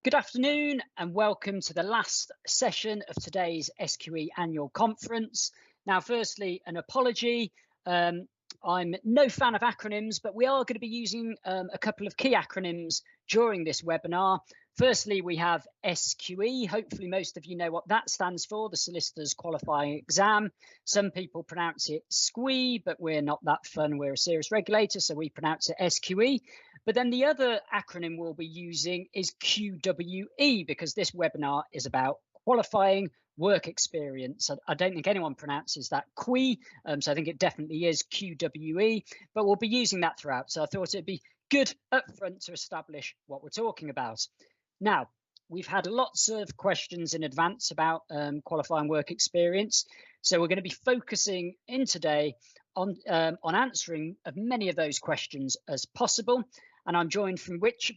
Good afternoon and welcome to the last session of today's SQE annual conference. Now, firstly, an apology. I'm no fan of acronyms, but we are going to be using a couple of key acronyms during this webinar. Firstly, we have SQE. Hopefully, most of you know what that stands for, the Solicitors Qualifying Exam. Some people pronounce it SQE, but we're not that fun. We're a serious regulator, so we pronounce it SQE. But then the other acronym we'll be using is QWE, because this webinar is about qualifying work experience. I don't think anyone pronounces that QWE, so I think it definitely is QWE, but we'll be using that throughout. So I thought it'd be good up front to establish what we're talking about. Now, we've had lots of questions in advance about qualifying work experience. So we're going to be focusing in today on answering as many of those questions as possible. And I'm joined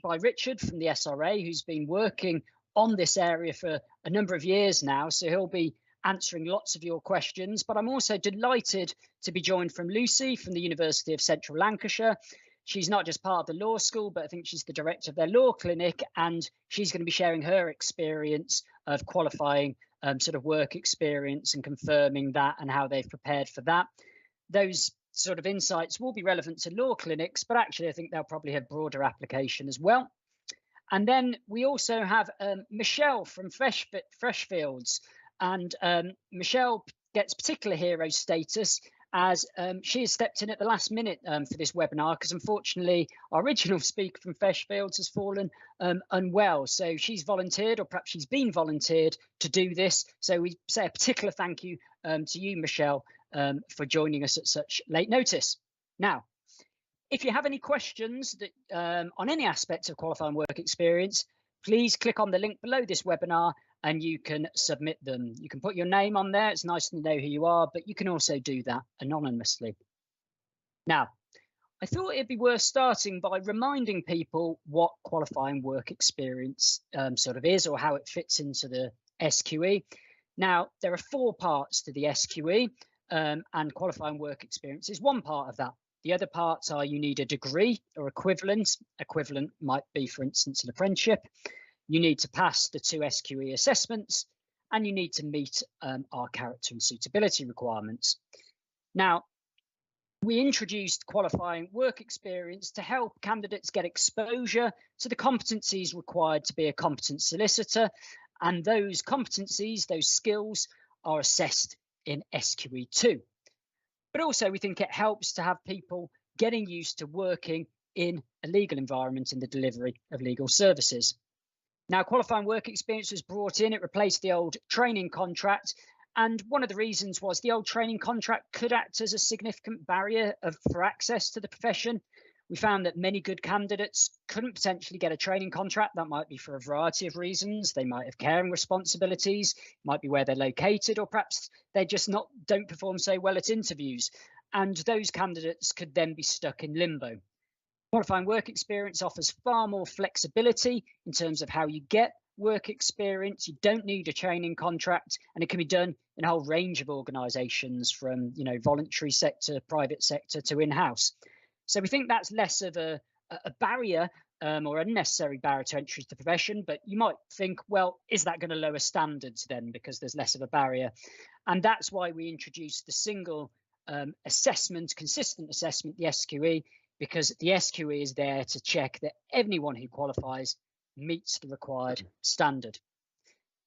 by Richard from the SRA, who's been working on this area for a number of years now. So he'll be answering lots of your questions. But I'm also delighted to be joined from Lucy from the University of Central Lancashire. She's not just part of the law school, but I think she's the director of their law clinic, and she's going to be sharing her experience of qualifying sort of work experience and confirming that and how they've prepared for that. Those sort of insights will be relevant to law clinics, but actually I think they'll probably have broader application as well. And then we also have Michelle from Freshfields, and Michelle gets particular hero status as she has stepped in at the last minute for this webinar, because unfortunately our original speaker from Freshfields has fallen unwell. So she's volunteered, or perhaps she's been volunteered to do this. So we say a particular thank you to you, Michelle, for joining us at such late notice. Now, if you have any questions that, on any aspect of qualifying work experience, please click on the link below this webinar and you can submit them. You can put your name on there. It's nice to know who you are, but you can also do that anonymously. Now, I thought it'd be worth starting by reminding people what qualifying work experience sort of is, or how it fits into the SQE. Now, there are 4 parts to the SQE, and qualifying work experience is one part of that. The other parts are you need a degree or equivalent. Equivalent might be, for instance, an apprenticeship. You need to pass the 2 SQE assessments, and you need to meet our character and suitability requirements. Now, we introduced qualifying work experience to help candidates get exposure to the competencies required to be a competent solicitor, and those competencies, those skills, are assessed in SQE2. But also we think it helps to have people getting used to working in a legal environment in the delivery of legal services. Now, qualifying work experience was brought in, it replaced the old training contract. And one of the reasons was the old training contract could act as a significant barrier for access to the profession. We found that many good candidates couldn't potentially get a training contract. That might be for a variety of reasons. They might have caring responsibilities, might be where they're located, or perhaps they just don't perform so well at interviews. And those candidates could then be stuck in limbo. Qualifying work experience offers far more flexibility in terms of how you get work experience. You don't need a training contract, and it can be done in a whole range of organisations, from voluntary sector, private sector, to in-house. So we think that's less of a barrier or unnecessary barrier to entry to the profession. But you might think, well, is that going to lower standards then, because there's less of a barrier? And that's why we introduced the single assessment, consistent assessment, the SQE, because the SQE is there to check that anyone who qualifies meets the required standard.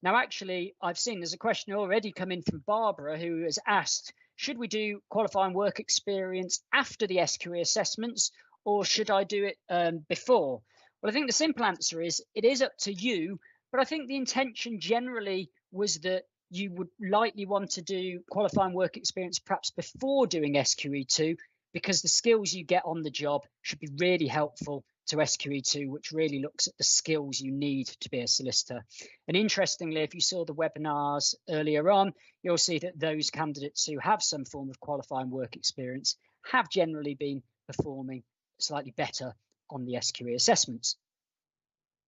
Now, actually, I've seen there's a question already come in from Barbara, who has asked, should we do qualifying work experience after the SQE assessments, or should I do it before? Well, I think the simple answer is it is up to you, but I think the intention generally was that you would likely want to do qualifying work experience perhaps before doing SQE2, because the skills you get on the job should be really helpful to SQE2, which really looks at the skills you need to be a solicitor. And interestingly, if you saw the webinars earlier on, you'll see that those candidates who have some form of qualifying work experience have generally been performing slightly better on the SQE assessments.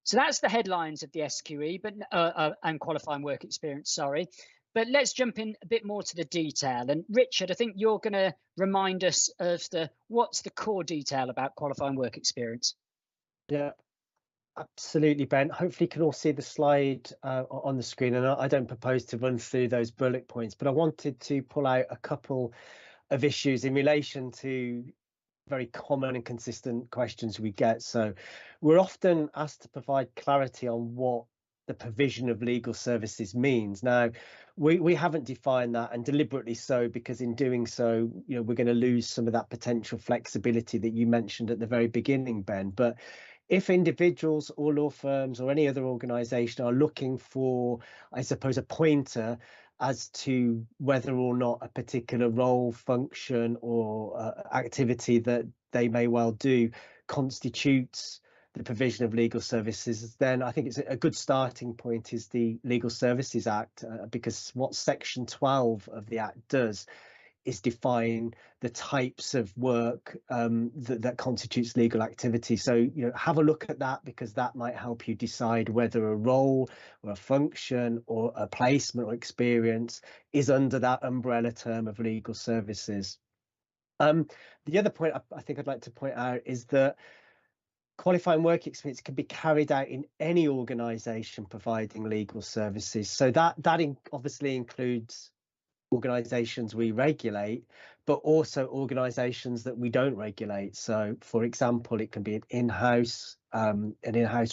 So that's the headlines of the SQE and qualifying work experience, sorry. But let's jump in a bit more to the detail. And Richard, I think you're going to remind us of what's the core detail about qualifying work experience. Yeah. Absolutely, Ben. Hopefully you can all see the slide on the screen, and I don't propose to run through those bullet points, but I wanted to pull out a couple of issues in relation to very common and consistent questions we get. So we're often asked to provide clarity on what the provision of legal services means. Now, we haven't defined that, and deliberately so, because in doing so, we're going to lose some of that potential flexibility that you mentioned at the very beginning, Ben. But if individuals or law firms or any other organisation are looking for, I suppose, a pointer as to whether or not a particular role, function or activity that they may well do constitutes the provision of legal services, then I think it's a good starting point is the Legal Services Act, because what Section 12 of the Act does is define the types of work that constitutes legal activity. So, have a look at that, because that might help you decide whether a role or a function or a placement or experience is under that umbrella term of legal services. The other point I think I'd like to point out is that qualifying work experience can be carried out in any organisation providing legal services. So that obviously includes organisations we regulate, but also organisations that we don't regulate. So, for example, it can be an in-house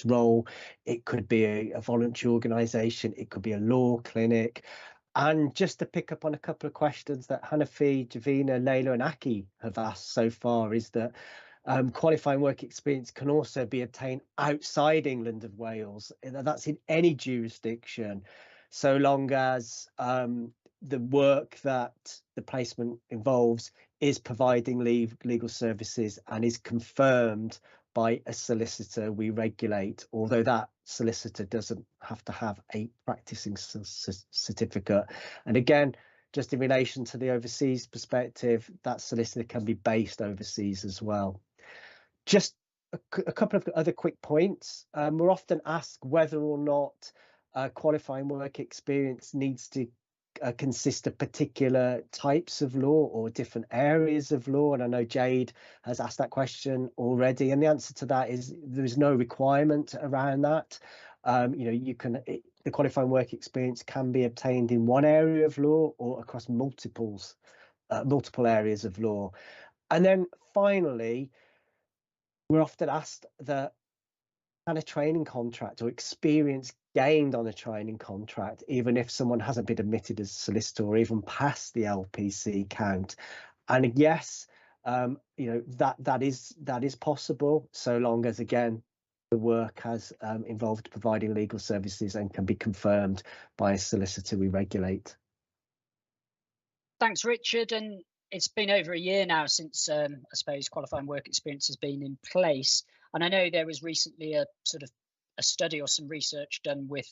role, it could be a voluntary organisation, it could be a law clinic. And just to pick up on a couple of questions that Hanafi, Javina, Layla and Aki have asked so far, is that qualifying work experience can also be obtained outside England and Wales. That's in any jurisdiction, so long as the work that the placement involves is providing legal services and is confirmed by a solicitor we regulate, although that solicitor doesn't have to have a practicing certificate. And again, just in relation to the overseas perspective, that solicitor can be based overseas as well. Just a couple of other quick points. We're often asked whether or not qualifying work experience needs to consist of particular types of law or different areas of law, and I know Jade has asked that question already, and the answer to that is there is no requirement around that. The qualifying work experience can be obtained in one area of law or across multiple areas of law. And then finally, we're often asked that can a training contract or experience gained on a training contract, even if someone hasn't been admitted as a solicitor or even passed the LPC count? And yes, that is possible, so long as, again, the work has involved providing legal services and can be confirmed by a solicitor we regulate. Thanks, Richard. And it's been over a year now since I suppose qualifying work experience has been in place. And I know there was recently a sort of a study or some research done with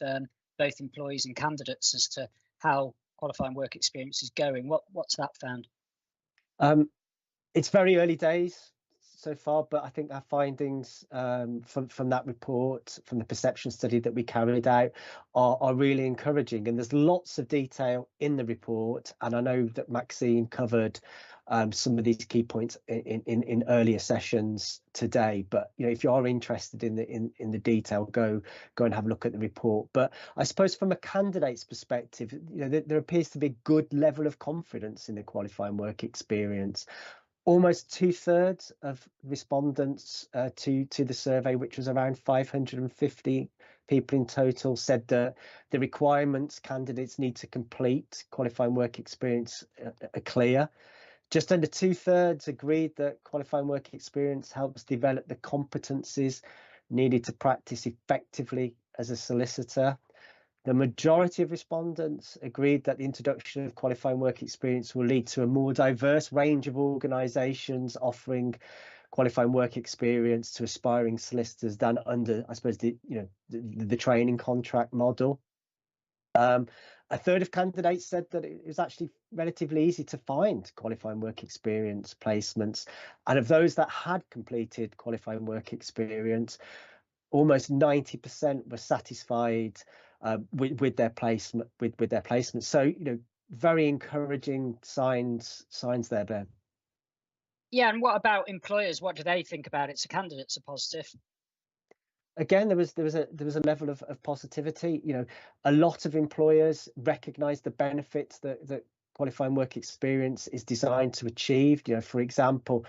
both employees and candidates as to how qualifying work experience is going. What's that found? It's very early days so far, but I think our findings from that report, from the perception study that we carried out, are really encouraging. And there's lots of detail in the report, and I know that Maxine covered some of these key points in earlier sessions today. But if you are interested in the detail, go and have a look at the report. But I suppose from a candidate's perspective, there appears to be a good level of confidence in the qualifying work experience. Almost 2/3 of respondents to the survey, which was around 550 people in total, said that the requirements candidates need to complete qualifying work experience are clear. Just under 2/3 agreed that qualifying work experience helps develop the competencies needed to practice effectively as a solicitor. The majority of respondents agreed that the introduction of qualifying work experience will lead to a more diverse range of organisations offering qualifying work experience to aspiring solicitors than under, I suppose, the training contract model. 1/3 of candidates said that it was actually relatively easy to find qualifying work experience placements, and of those that had completed qualifying work experience, almost 90% were satisfied with their placement. So very encouraging signs there, Ben. Yeah, and what about employers? What do they think about it? So candidates are positive. again, there was a level of positivity. A lot of employers recognise the benefits that qualifying work experience is designed to achieve. For example,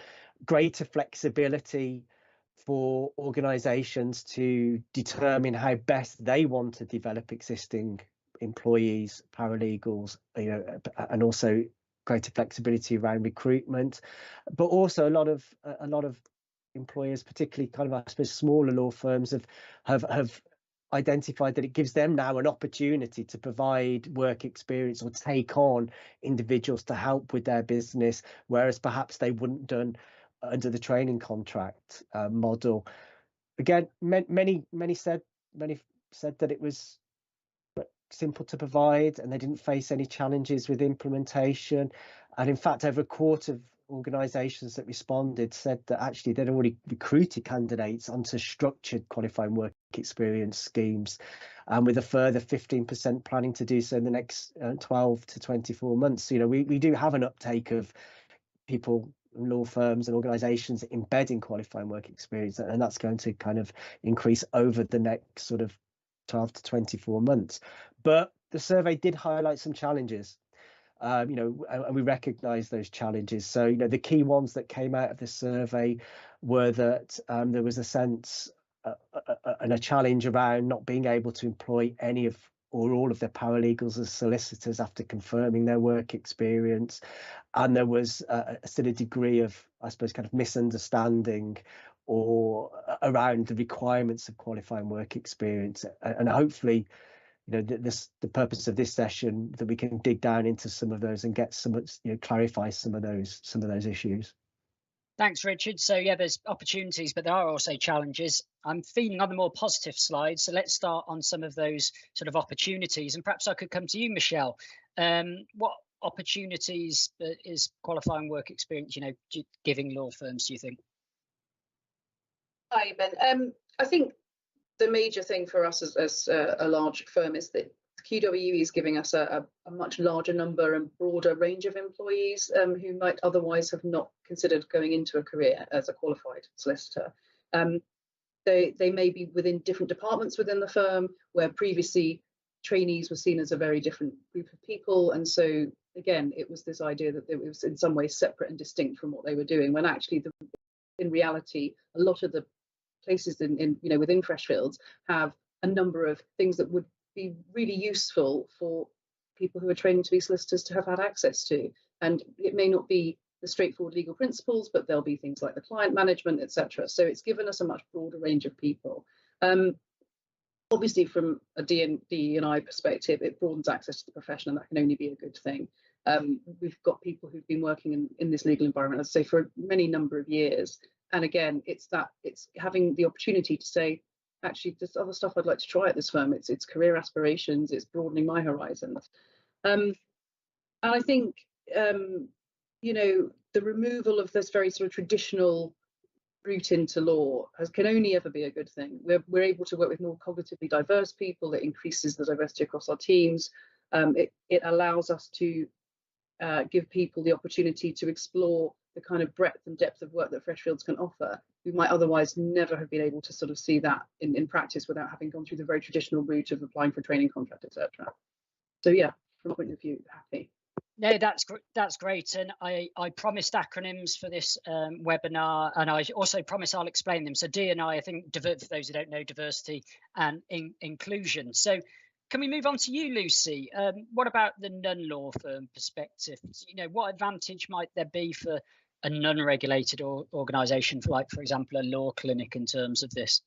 greater flexibility for organisations to determine how best they want to develop existing employees, paralegals, and also greater flexibility around recruitment, but also a lot of employers, particularly kind of, I suppose, smaller law firms, have identified that it gives them now an opportunity to provide work experience or take on individuals to help with their business, whereas perhaps they wouldn't done under the training contract model. Again, many said that it was simple to provide and they didn't face any challenges with implementation. And in fact, over a quarter of organisations that responded said that actually they'd already recruited candidates onto structured qualifying work experience schemes, and with a further 15% planning to do so in the next 12 to 24 months. We do have an uptake of people, law firms and organisations embedding qualifying work experience, and that's going to kind of increase over the next sort of 12 to 24 months. But the survey did highlight some challenges, and we recognise those challenges. So, the key ones that came out of the survey were that there was a sense and a challenge around not being able to employ any of or all of their paralegals as solicitors after confirming their work experience. And there was still a degree of, I suppose, kind of misunderstanding or around the requirements of qualifying work experience. And hopefully, the purpose of this session, that we can dig down into some of those and get some, clarify some of those issues. Thanks, Richard. So yeah, there's opportunities, but there are also challenges. I'm feeling on the more positive slides, so let's start on some of those sort of opportunities. And perhaps I could come to you, Michelle. What opportunities is qualifying work experience, giving law firms, do you think? Hi, Ben. I think the major thing for us as a large firm is that QWE is giving us a much larger number and broader range of employees who might otherwise have not considered going into a career as a qualified solicitor. They may be within different departments within the firm, where previously trainees were seen as a very different group of people. And so, again, it was this idea that it was in some ways separate and distinct from what they were doing, when actually, in reality, a lot of the places within Freshfields have a number of things that would be really useful for people who are training to be solicitors to have had access to. And it may not be the straightforward legal principles, but there'll be things like the client management, etc. So it's given us a much broader range of people. Obviously, from a DE&I perspective, it broadens access to the profession, and that can only be a good thing. We've got people who've been working in this legal environment, I'd say, for many number of years. And again, it's having the opportunity to say, actually, there's other stuff I'd like to try at this firm. It's career aspirations, it's broadening my horizons. And I think, the removal of this very sort of traditional route into law can only ever be a good thing. We're able to work with more cognitively diverse people. It increases the diversity across our teams. It allows us to give people the opportunity to explore the kind of breadth and depth of work that Freshfields can offer. We might otherwise never have been able to sort of see that in practice without having gone through the very traditional route of applying for a training contract, etc. So yeah, from a point of view, happy. No, that's great. And I promised acronyms for this webinar, and I also promise I'll explain them. So D&I think, for those who don't know, diversity and inclusion. So can we move on to you, Lucy? What about the non-law firm perspective? What advantage might there be for a non-regulated organisation, like, for example, a law clinic, in terms of this?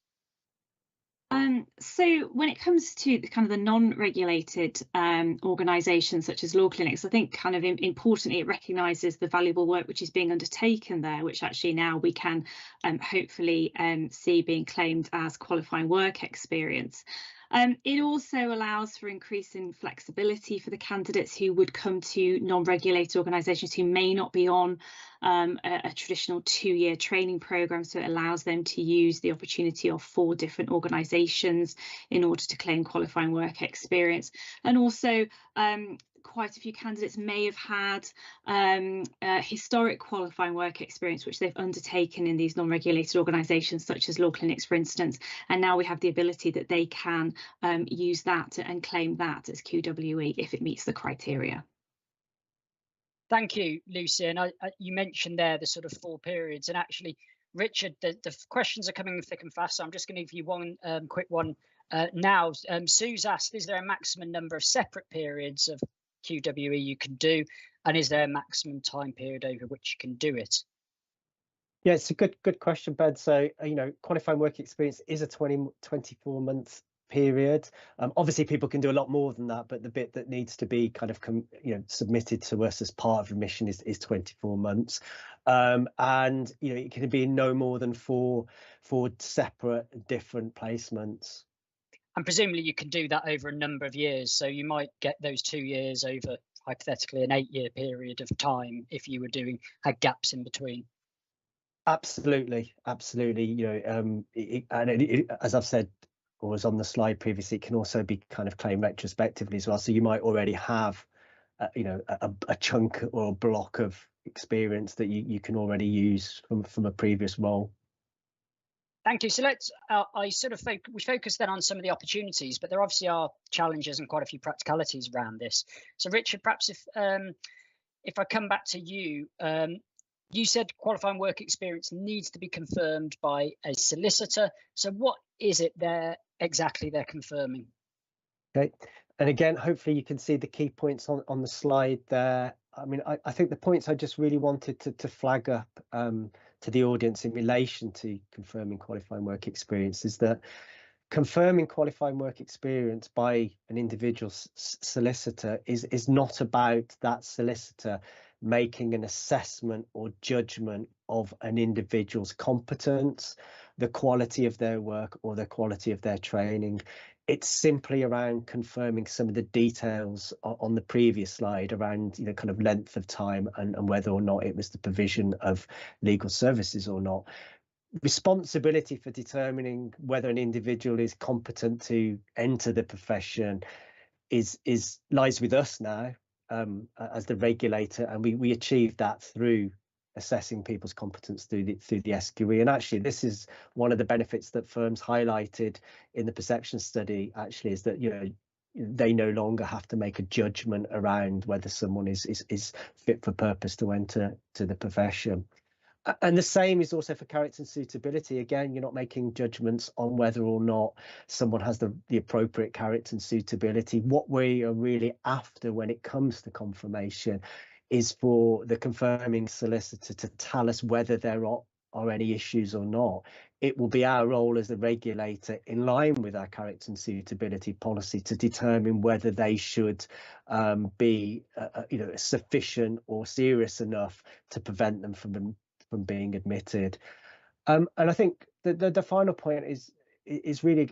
So when it comes to the kind of the non-regulated organisations such as law clinics, I think kind of importantly, it recognises the valuable work which is being undertaken there, which actually now we can hopefully see being claimed as qualifying work experience. It also allows for increasing flexibility for the candidates who would come to non-regulated organisations who may not be on a traditional 2-year training programme. So it allows them to use the opportunity of 4 different organisations in order to claim qualifying work experience. And also quite a few candidates may have had historic qualifying work experience which they've undertaken in these non-regulated organisations such as law clinics, for instance, and now we have the ability that they can use that and claim that as QWE if it meets the criteria. Thank you, Lucy. And you mentioned there the sort of 4 periods, and actually, Richard, the questions are coming thick and fast, so I'm just going to give you one quick one now. Sue's asked, is there a maximum number of separate periods of QWE you can do, and is there a maximum time period over which you can do it? Yeah, it's a good question, Ben. So, qualifying work experience is a 24-month period. Obviously, people can do a lot more than that, but the bit that needs to be kind of submitted to us as part of admission is 24 months. And it can be no more than four separate different placements. And presumably you can do that over a number of years. So you might get those 2 years over hypothetically an 8-year period of time if you were had gaps in between. Absolutely. As I've said, or was on the slide previously, it can also be kind of claimed retrospectively as well. So you might already have, a chunk or a block of experience that you can already use from a previous role. Thank you. So let's, we focus then on some of the opportunities, but there obviously are challenges and quite a few practicalities around this. So Richard, perhaps if I come back to you, you said qualifying work experience needs to be confirmed by a solicitor. So what is it exactly they're confirming? Okay, and again, hopefully you can see the key points on the slide there. I mean, I think the points I just really wanted to flag up to the audience in relation to confirming qualifying work experience is that confirming qualifying work experience by an individual solicitor is not about that solicitor making an assessment or judgment of an individual's competence, the quality of their work or the quality of their training. It's simply around confirming some of the details on the previous slide around, kind of length of time and whether or not it was the provision of legal services or not. Responsibility for determining whether an individual is competent to enter the profession lies with us now as the regulator, and we achieve that through assessing people's competence through the SQE. And actually, this is one of the benefits that firms highlighted in the perception study. Actually, is that they no longer have to make a judgment around whether someone is fit for purpose to enter to the profession. And the same is also for character and suitability. Again, you're not making judgments on whether or not someone has the appropriate character and suitability. What we are really after when it comes to confirmation is for the confirming solicitor to tell us whether there are any issues or not. It will be our role as the regulator, in line with our character and suitability policy, to determine whether they should be sufficient or serious enough to prevent them from being admitted. And I think the final point is really,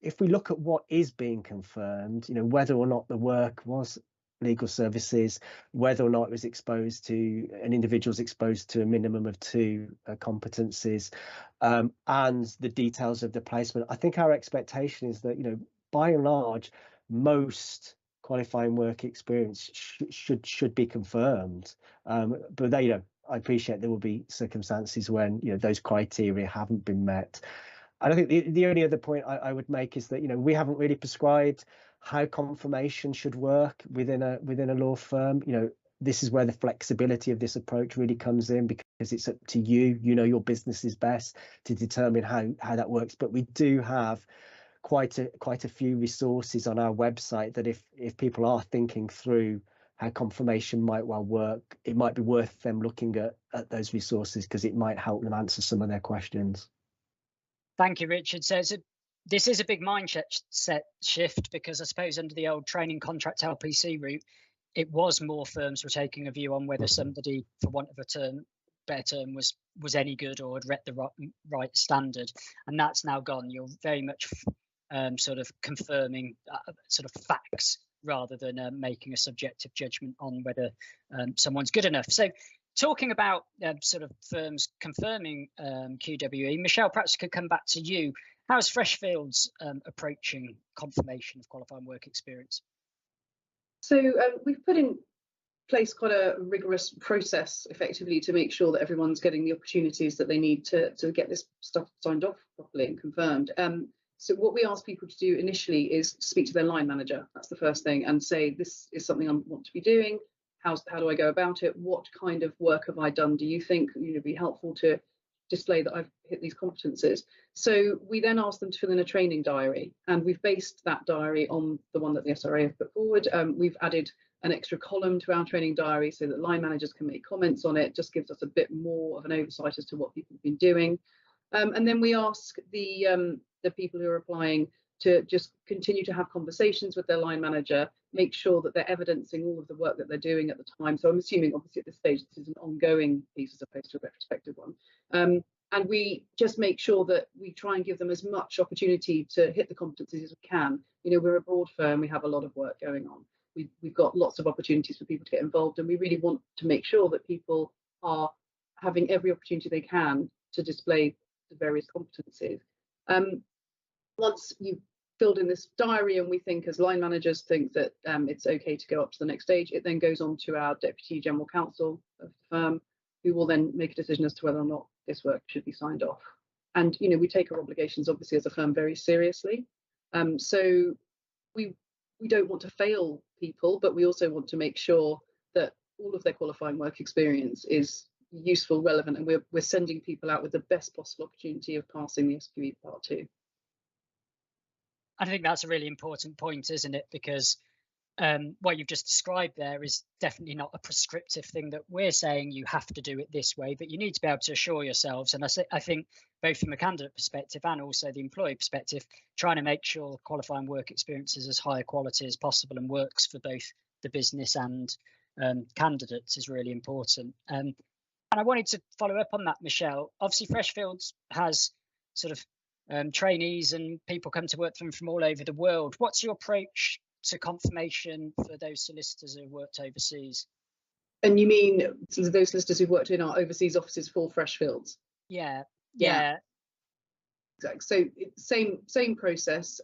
if we look at what is being confirmed, whether or not the work was legal services, whether or not it was exposed to an individual's exposed to a minimum of 2 competencies, and the details of the placement, I think our expectation is that, by and large, most qualifying work experience should be confirmed. But I appreciate there will be circumstances when those criteria haven't been met. And I think the only other point I would make is that we haven't really prescribed how confirmation should work within a law firm. This is where the flexibility of this approach really comes in, because it's up to you. Your business is best to determine how that works. But we do have quite a few resources on our website that if people are thinking through how confirmation might well work, it might be worth them looking at those resources, because it might help them answer some of their questions. Thank you, Richard. So this is a big mindset shift, because I suppose under the old training contract LPC route, it was more firms were taking a view on whether somebody, for want of a better term, was any good or had read the right standard, and that's now gone. You're very much sort of confirming sort of facts rather than making a subjective judgment on whether someone's good enough. So talking about sort of firms confirming QWE, Michelle, perhaps could come back to you. How's Freshfields approaching confirmation of qualifying work experience? So we've put in place quite a rigorous process effectively to make sure that everyone's getting the opportunities that they need to get this stuff signed off properly and confirmed. So what we ask people to do initially is speak to their line manager. That's the first thing, and say, this is something I want to be doing. How do I go about it? What kind of work have I done? Do you think it'd be helpful to display that I've hit these competencies? So we then ask them to fill in a training diary, and we've based that diary on the one that the SRA have put forward. We've added an extra column to our training diary so that line managers can make comments on it. Just gives us a bit more of an oversight as to what people have been doing. And then we ask the people who are applying to just continue to have conversations with their line manager, make sure that they're evidencing all of the work that they're doing at the time. So I'm assuming, obviously, at this stage, this is an ongoing piece as opposed to a retrospective one. And we just make sure that we try and give them as much opportunity to hit the competencies as we can. We're a broad firm, we have a lot of work going on. We've got lots of opportunities for people to get involved, and we really want to make sure that people are having every opportunity they can to display the various competencies. Once you've filled in this diary, and we think as line managers think that it's okay to go up to the next stage, it then goes on to our Deputy General Counsel of the firm, who will then make a decision as to whether or not this work should be signed off. And we take our obligations, obviously, as a firm very seriously. So we don't want to fail people, but we also want to make sure that all of their qualifying work experience is useful, relevant, and we're sending people out with the best possible opportunity of passing the SQE Part 2. I think that's a really important point, isn't it? Because what you've just described there is definitely not a prescriptive thing that we're saying you have to do it this way, but you need to be able to assure yourselves. And I think both from a candidate perspective and also the employee perspective, trying to make sure qualifying work experience is as high quality as possible and works for both the business and candidates is really important. And I wanted to follow up on that, Michelle. Obviously, Freshfields has sort of trainees and people come to work from all over the world. What's your approach to confirmation for those solicitors who worked overseas? And you mean those solicitors who've worked in our overseas offices for Freshfields? Yeah. Exactly. So same process.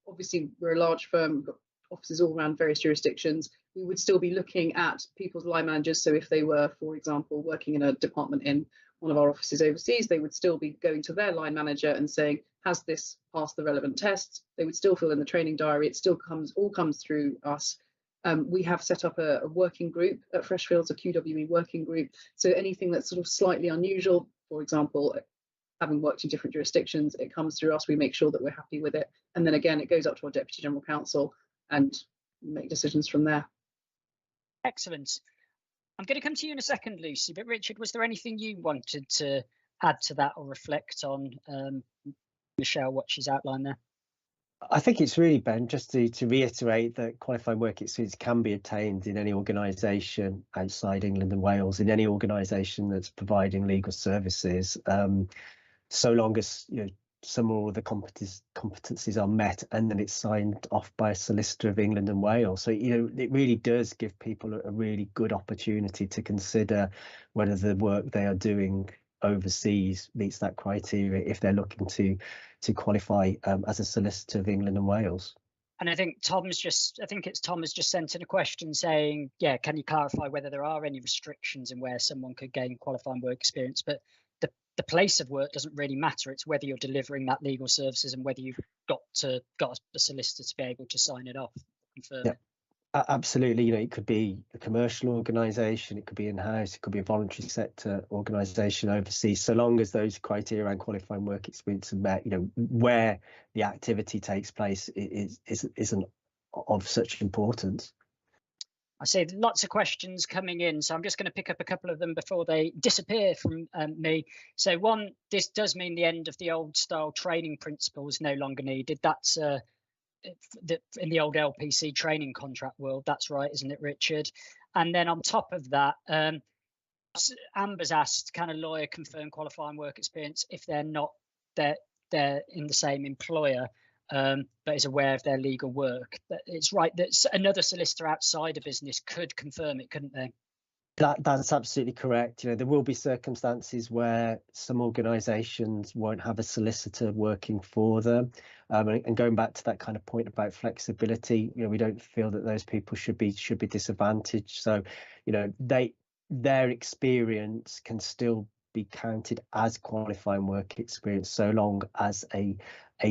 Obviously, we're a large firm, we've got offices all around various jurisdictions. We would still be looking at people's line managers. So if they were, for example, working in a department in one of our offices overseas, they would still be going to their line manager and saying, has this passed the relevant tests? They would still fill in the training diary. It still all comes through us. We have set up a working group at Freshfields, a QWE working group. So anything that's sort of slightly unusual, for example, having worked in different jurisdictions, it comes through us. We make sure that we're happy with it. And then again, it goes up to our Deputy General Counsel and make decisions from there. Excellent. I'm going to come to you in a second, Lucy, but Richard, was there anything you wanted to add to that or reflect on, Michelle, what she's outlined there? I think it's really, Ben, just to reiterate that qualifying work experience can be obtained in any organisation outside England and Wales, in any organisation that's providing legal services, so long as some or all the competencies are met, and then it's signed off by a solicitor of England and Wales. So it really does give people a really good opportunity to consider whether the work they are doing overseas meets that criteria if they're looking to qualify as a solicitor of England and Wales. And I think Tom has just sent in a question saying, yeah, can you clarify whether there are any restrictions in where someone could gain qualifying work experience? But the place of work doesn't really matter. It's whether you're delivering that legal services and whether you've got a solicitor to be able to sign it off. Confirm it. Absolutely. It could be a commercial organisation, it could be in-house, it could be a voluntary sector organisation overseas, so long as those criteria around qualifying work experience are met, where the activity takes place isn't of such importance. I see lots of questions coming in, so I'm just going to pick up a couple of them before they disappear from me. So one, this does mean the end of the old style training principles no longer needed. That's in the old LPC training contract world. That's right, isn't it, Richard? And then on top of that, Amber's asked, can a lawyer confirm qualifying work experience if they're in the same employer, but is aware of their legal work? It's right that another solicitor outside a business could confirm it, couldn't they? That's absolutely correct. You know, there will be circumstances where some organisations won't have a solicitor working for them. And going back to that kind of point about flexibility, you know, we don't feel that those people should be disadvantaged. So, you know, their experience can still be counted as qualifying work experience, so long as a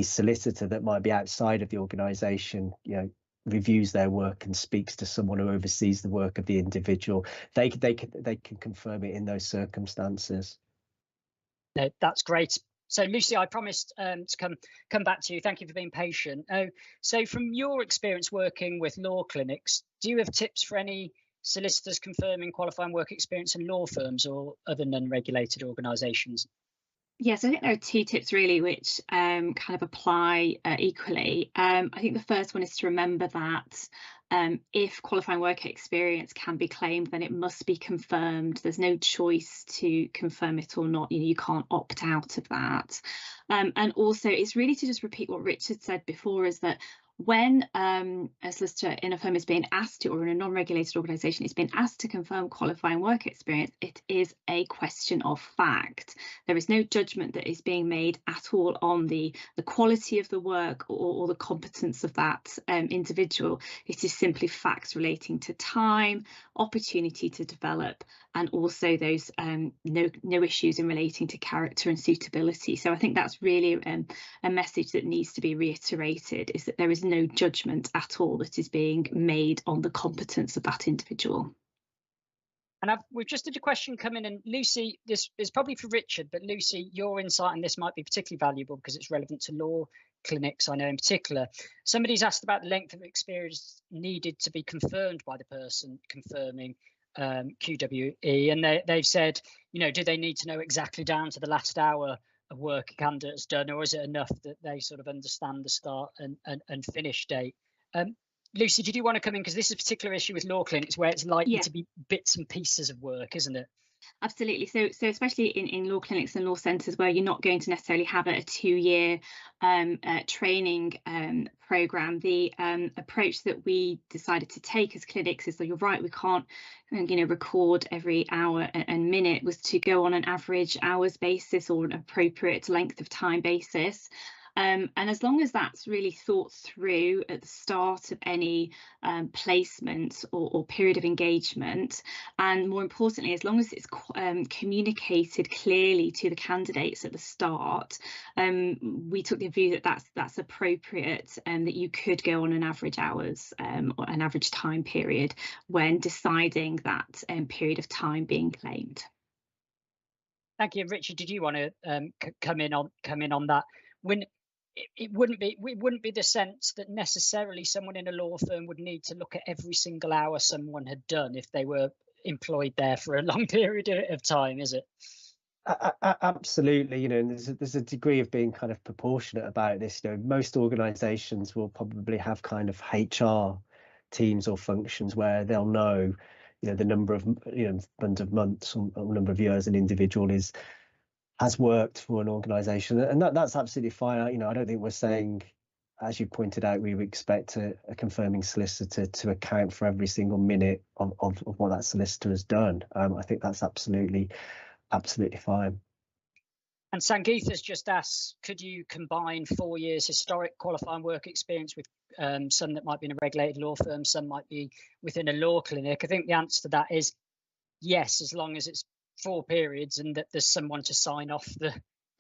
solicitor that might be outside of the organisation, you know, reviews their work and speaks to someone who oversees the work of the individual. They can confirm it in those circumstances. No, that's great. So Lucy, I promised to come back to you. Thank you for being patient. So from your experience working with law clinics, do you have tips for any solicitors confirming qualifying work experience in law firms or other non-regulated organisations? Yes, I think there are two tips really which kind of apply equally. I think the first one is to remember that if qualifying work experience can be claimed, then it must be confirmed. There's no choice to confirm it or not. You can't opt out of that. And also, it's really to just repeat what Richard said before, is that when a solicitor in a firm is being asked to, or in a non-regulated organisation is being asked to confirm qualifying work experience, it is a question of fact. There is no judgment that is being made at all on the quality of the work or the competence of that individual. It is simply facts relating to time, opportunity to develop, and also those no issues in relating to character and suitability. So I think that's really a message that needs to be reiterated, is that there is no judgment at all that is being made on the competence of that individual. And we've just had a question come in, and Lucy, this is probably for Richard, but Lucy, your insight on this might be particularly valuable because it's relevant to law clinics, I know in particular. Somebody's asked about the length of experience needed to be confirmed by the person confirming QWE, and they've said, you know, do they need to know exactly down to the last hour of work a candidate's done, or is it enough that they sort of understand the start and finish date? Lucy, did you want to come in, because this is a particular issue with law clinics where it's likely to be bits and pieces of work, isn't it? Absolutely. So especially in law clinics and law centres where you're not going to necessarily have a 2-year training programme, the approach that we decided to take as clinics is that, you're right, we can't record every hour and minute, was to go on an average hours basis or an appropriate length of time basis. And as long as that's really thought through at the start of any placement or period of engagement, and more importantly, as long as it's communicated clearly to the candidates at the start, we took the view that that's appropriate, and that you could go on an average hours or an average time period when deciding that period of time being claimed. Thank you. Richard, did you want to come in on that? When it wouldn't be the sense that necessarily someone in a law firm would need to look at every single hour someone had done if they were employed there for a long period of time, is it? Absolutely. You know, and there's a degree of being kind of proportionate about this. You know, most organizations will probably have kind of HR teams or functions where they'll know, you know, the number of months or number of years an individual has worked for an organisation, and that's absolutely fine. You know, I don't think we're saying, as you pointed out, we would expect a confirming solicitor to account for every single minute of what that solicitor has done. I think that's absolutely fine. And Sangeeth has just asked, could you combine 4 years historic qualifying work experience with some that might be in a regulated law firm, some might be within a law clinic? I think the answer to that is yes, as long as it's 4 periods and that there's someone to sign off the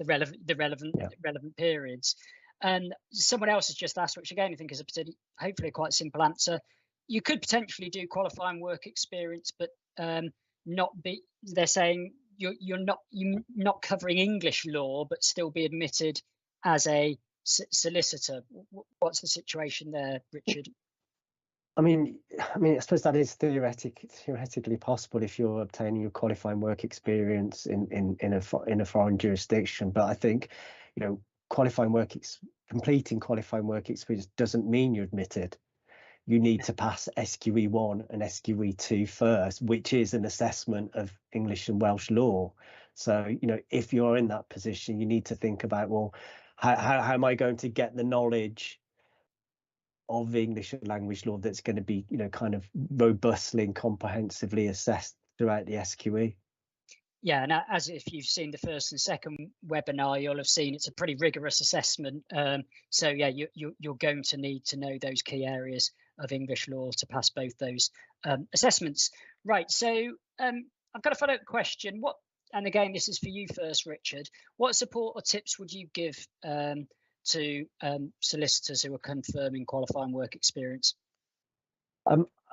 relevant periods. And someone else has just asked, which again I think is hopefully a quite simple answer. You could potentially do qualifying work experience, but they're saying you're not covering English law, but still be admitted as a solicitor. What's the situation there, Richard? I mean, I suppose that is theoretically possible if you're obtaining your qualifying work experience in a foreign jurisdiction. But I think, you know, completing qualifying work experience doesn't mean you're admitted. You need to pass SQE 1 and SQE 2 first, which is an assessment of English and Welsh law. So, you know, if you're in that position, you need to think about, well, how am I going to get the knowledge of English language law that's going to be, you know, kind of robustly and comprehensively assessed throughout the SQE. Yeah, and as if you've seen the first and second webinar, you'll have seen it's a pretty rigorous assessment. So yeah, you're going to need to know those key areas of English law to pass both those assessments. Right, so I've got a follow-up question. What, and again, this is for you first, Richard. What support or tips would you give to solicitors who are confirming qualifying work experience?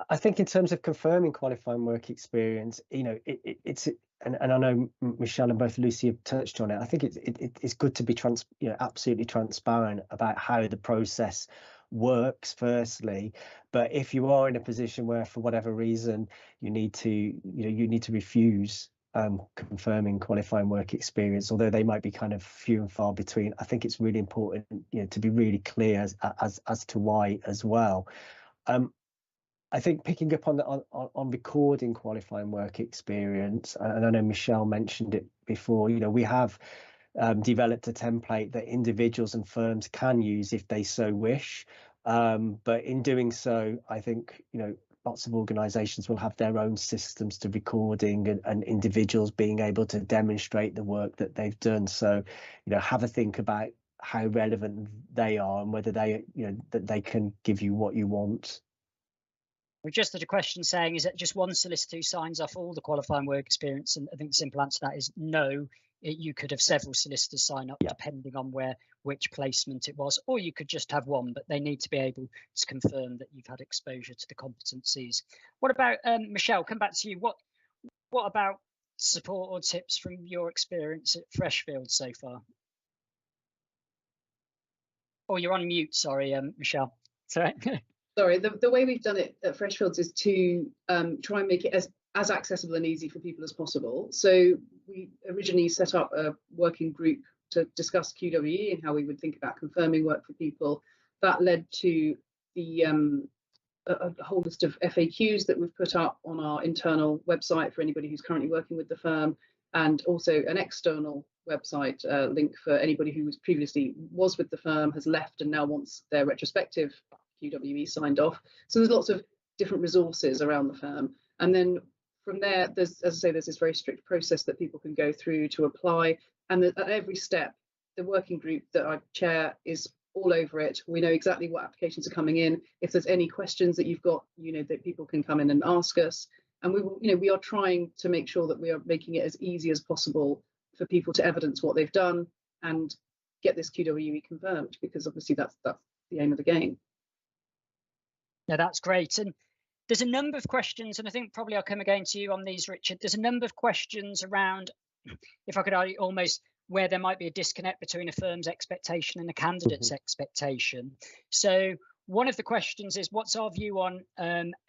I think in terms of confirming qualifying work experience, you know, it's and I know Michelle and both Lucy have touched on it. I think it's good to be absolutely transparent about how the process works firstly, but if you are in a position where for whatever reason you need to refuse confirming qualifying work experience, although they might be kind of few and far between, I think it's really important, you know, to be really clear as to why as well. I think picking up on recording qualifying work experience, and I know Michelle mentioned it before, you know, we have developed a template that individuals and firms can use if they so wish. But in doing so, I think, you know, lots of organisations will have their own systems to recording and individuals being able to demonstrate the work that they've done. So, you know, have a think about how relevant they are and whether they, you know, that they can give you what you want. We've just had a question saying, is it just one solicitor who signs off all the qualifying work experience? And I think the simple answer to that is no. You could have several solicitors sign up depending on which placement it was, or you could just have one, but they need to be able to confirm that you've had exposure to the competencies. What about Michelle? Come back to you. What about support or tips from your experience at Freshfields so far? Oh, you're on mute. Sorry, Michelle. Sorry. Sorry, the way we've done it at Freshfields is to try and make it as accessible and easy for people as possible. So we originally set up a working group to discuss QWE and how we would think about confirming work for people. That led to the a whole list of FAQs that we've put up on our internal website for anybody who's currently working with the firm, and also an external website link for anybody who previously was with the firm, has left and now wants their retrospective QWE signed off. So there's lots of different resources around the firm, and then from there, there's, as I say, there's this very strict process that people can go through to apply, and at every step, the working group that I chair is all over it. We know exactly what applications are coming in. If there's any questions that you've got, you know, that people can come in and ask us, and we will, you know, we are trying to make sure that we are making it as easy as possible for people to evidence what they've done and get this QWE confirmed, because obviously that's the aim of the game. No, that's great. And there's a number of questions, and I think probably I'll come again to you on these, Richard. There's a number of questions around, if I could argue, almost where there might be a disconnect between a firm's expectation and a candidate's expectation. So one of the questions is, what's our view on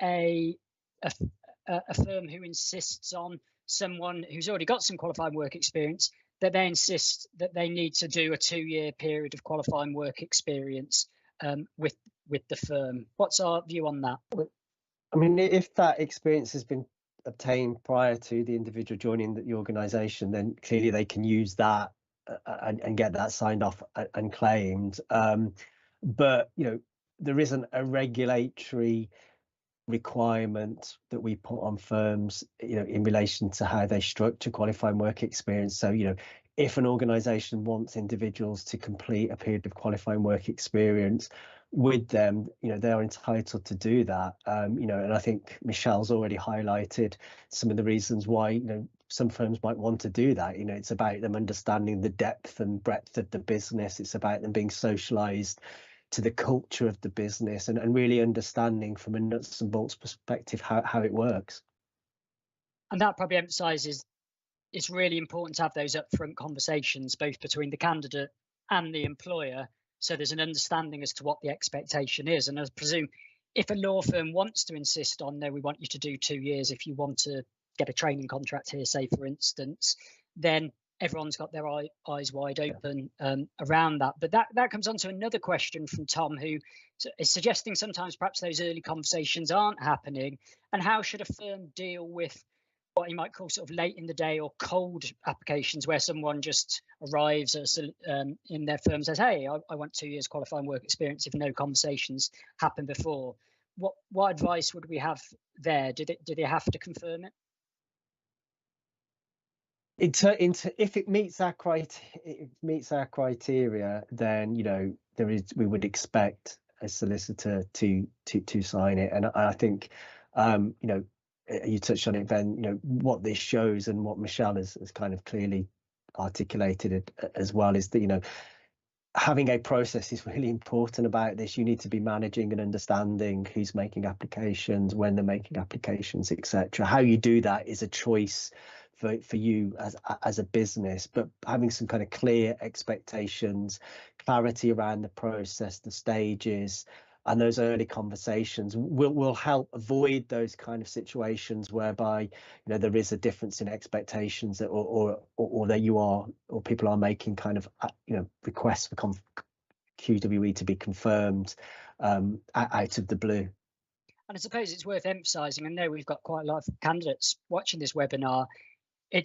a firm who insists on someone who's already got some qualifying work experience, that they insist that they need to do a 2-year period of qualifying work experience with the firm? What's our view on that? I mean, if that experience has been obtained prior to the individual joining the organisation, then clearly they can use that and get that signed off and claimed. But, you know, there isn't a regulatory requirement that we put on firms, you know, in relation to how they structure qualifying work experience. So, you know, if an organisation wants individuals to complete a period of qualifying work experience with them, you know, they are entitled to do that. You know, and I think Michelle's already highlighted some of the reasons why, you know, some firms might want to do that. You know, it's about them understanding the depth and breadth of the business. It's about them being socialised to the culture of the business and really understanding from a nuts and bolts perspective how it works. And that probably emphasises it's really important to have those upfront conversations, both between the candidate and the employer, so there's an understanding as to what the expectation is. And I presume if a law firm wants to insist on, no, we want you to do 2 years, if you want to get a training contract here, say, for instance, then everyone's got their eyes wide open around that. But that comes on to another question from Tom, who is suggesting sometimes perhaps those early conversations aren't happening. And how should a firm deal with what you might call sort of late in the day or cold applications, where someone just arrives in their firm and says, hey, I want 2 years qualifying work experience, if no conversations happen before? What advice would we have there? Did they have to confirm it? If it meets our criteria, then we would expect a solicitor to sign it. And I think you touched on it, Ben. What this shows, and what Michelle has kind of clearly articulated it as well, is that having a process is really important about this. You need to be managing and understanding who's making applications, when they're making applications, etc. How you do that is a choice for you as a business, but having some kind of clear expectations, clarity around the process, the stages, and those early conversations will help avoid those kind of situations whereby there is a difference in expectations, or that people are making kind of requests for QWE to be confirmed out of the blue. And I suppose it's worth emphasising, I know we've got quite a lot of candidates watching this webinar,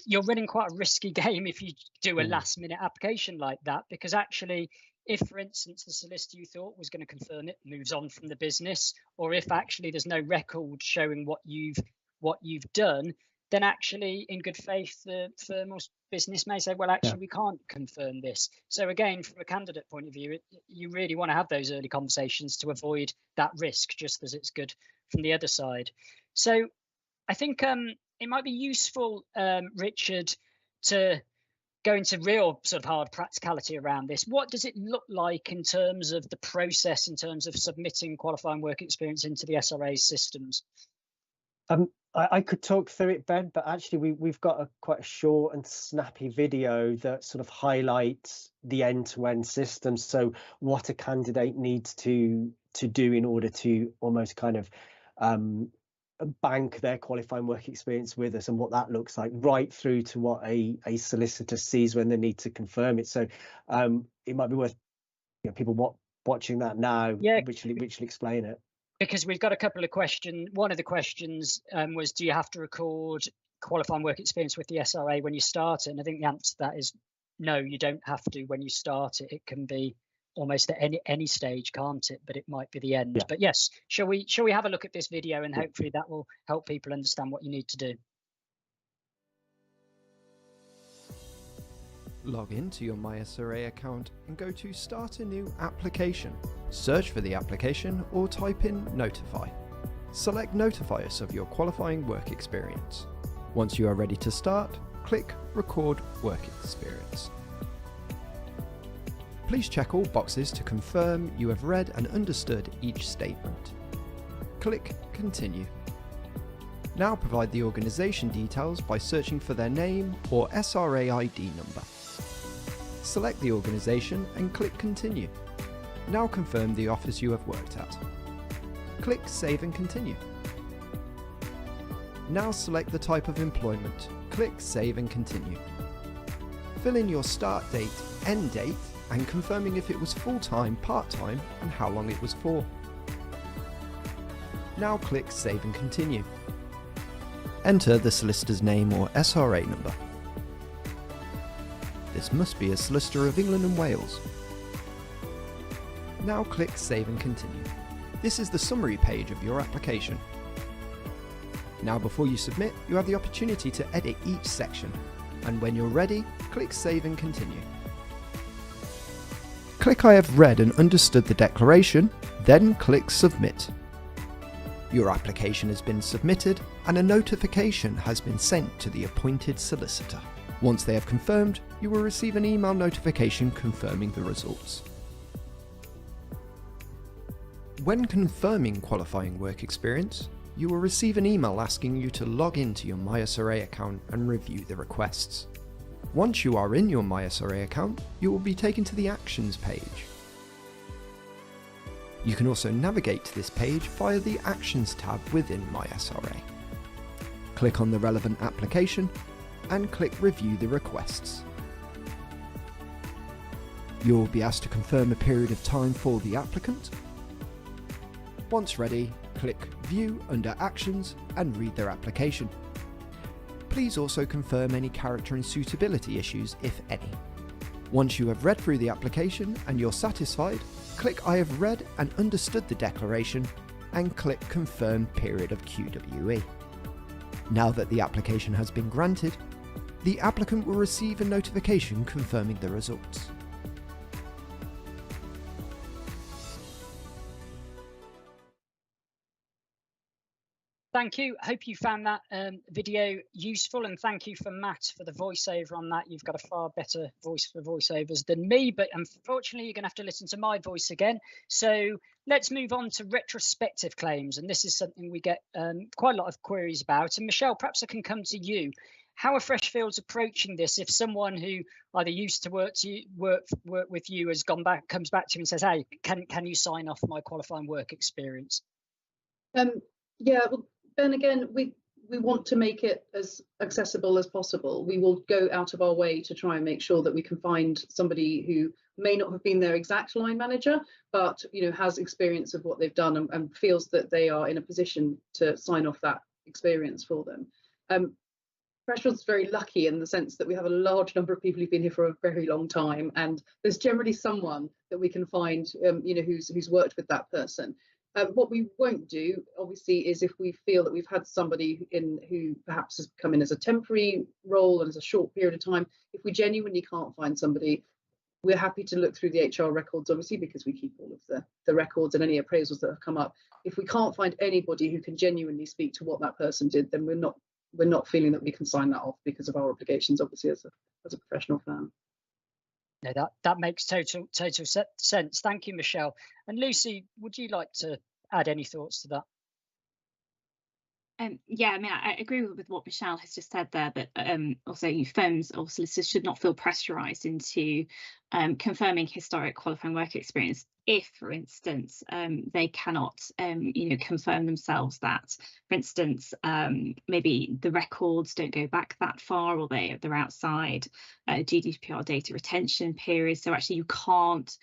you're running quite a risky game if you do a last minute application like that, because actually, if, for instance, the solicitor you thought was going to confirm it moves on from the business, or if actually there's no record showing what you've done, then actually, in good faith, the firm or business may say, well, actually, we can't confirm this. So again, from a candidate point of view, you really want to have those early conversations to avoid that risk, just as it's good from the other side. So I think it might be useful, Richard, to go into real sort of hard practicality around this. What does it look like in terms of the process, in terms of submitting qualifying work experience into the SRA systems? I could talk through it, Ben, but actually we've got quite a short and snappy video that sort of highlights the end-to-end system. So what a candidate needs to do in order to almost kind of bank their qualifying work experience with us, and what that looks like, right through to what a solicitor sees when they need to confirm it. So it might be worth people watching that now, which will explain it. Because we've got a couple of questions. One of the questions was, do you have to record qualifying work experience with the SRA when you start it? And I think the answer to that is no, you don't have to when you start it. It can be almost at any stage, can't it? But it might be the end. But yes, shall we have a look at this video, and hopefully that will help people understand what you need to do. Log into your MySRA account and go to Start a New Application. Search for the application or type in Notify. Select Notify us of your qualifying work experience. Once you are ready to start, click Record Work Experience. Please check all boxes to confirm you have read and understood each statement. Click Continue. Now provide the organisation details by searching for their name or SRA ID number. Select the organisation and click Continue. Now confirm the office you have worked at. Click Save and Continue. Now select the type of employment. Click Save and Continue. Fill in your start date, end date, and confirming if it was full-time, part-time, and how long it was for. Now click Save and Continue. Enter the solicitor's name or SRA number. This must be a solicitor of England and Wales. Now click Save and Continue. This is the summary page of your application. Now before you submit, you have the opportunity to edit each section, and when you're ready, click Save and Continue. Click I have read and understood the declaration, then click Submit. Your application has been submitted and a notification has been sent to the appointed solicitor. Once they have confirmed, you will receive an email notification confirming the results. When confirming qualifying work experience, you will receive an email asking you to log into your MySRA account and review the requests. Once you are in your MySRA account, you will be taken to the Actions page. You can also navigate to this page via the Actions tab within MySRA. Click on the relevant application and click Review the Requests. You will be asked to confirm a period of time for the applicant. Once ready, click View under Actions and read their application. Please also confirm any character and suitability issues, if any. Once you have read through the application and you're satisfied, click I have read and understood the declaration and click Confirm Period of QWE. Now that the application has been granted, the applicant will receive a notification confirming the results. Thank you. Hope you found that video useful, and thank you for Matt for the voiceover on that. You've got a far better voice for voiceovers than me, but unfortunately you're going to have to listen to my voice again. So let's move on to retrospective claims, and this is something we get quite a lot of queries about. And Michelle, perhaps I can come to you. How are Freshfields approaching this if someone who either used to work with you has comes back to you and says, hey, can you sign off my qualifying work experience? Yeah, well, then again, we want to make it as accessible as possible. We will go out of our way to try and make sure that we can find somebody who may not have been their exact line manager, but has experience of what they've done and feels that they are in a position to sign off that experience for them. Freshfields is very lucky in the sense that we have a large number of people who've been here for a very long time, and there's generally someone that we can find, who's worked with that person. What we won't do, obviously, is if we feel that we've had somebody who perhaps has come in as a temporary role and as a short period of time, if we genuinely can't find somebody, we're happy to look through the HR records, obviously, because we keep all of the records and any appraisals that have come up. If we can't find anybody who can genuinely speak to what that person did, then we're not feeling that we can sign that off because of our obligations, obviously, as a professional firm. No, that makes total sense. Thank you, Michelle. And Lucy, would you like to add any thoughts to that? Yeah, I mean, I agree with what Michelle has just said there, but also firms or solicitors should not feel pressurised into confirming historic qualifying work experience if, for instance, they cannot, confirm themselves that, for instance, maybe the records don't go back that far, or they're outside GDPR data retention periods. So actually, you can't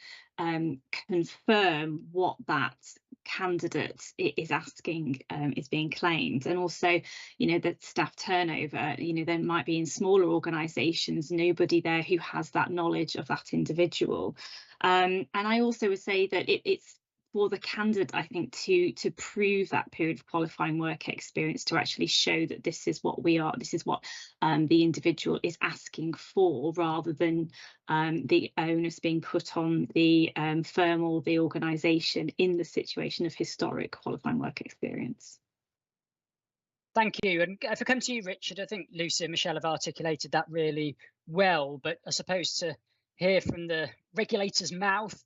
confirm what that candidate is asking is being claimed. And also, the staff turnover, there might be in smaller organisations nobody there who has that knowledge of that individual. And I also would say that it's for the candidate, I think, to prove that period of qualifying work experience, to actually show that this is what the individual is asking for, rather than the onus being put on the firm or the organisation in the situation of historic qualifying work experience. Thank you. And if I come to you, Richard, I think Lucy and Michelle have articulated that really well, but I suppose to hear from the regulator's mouth,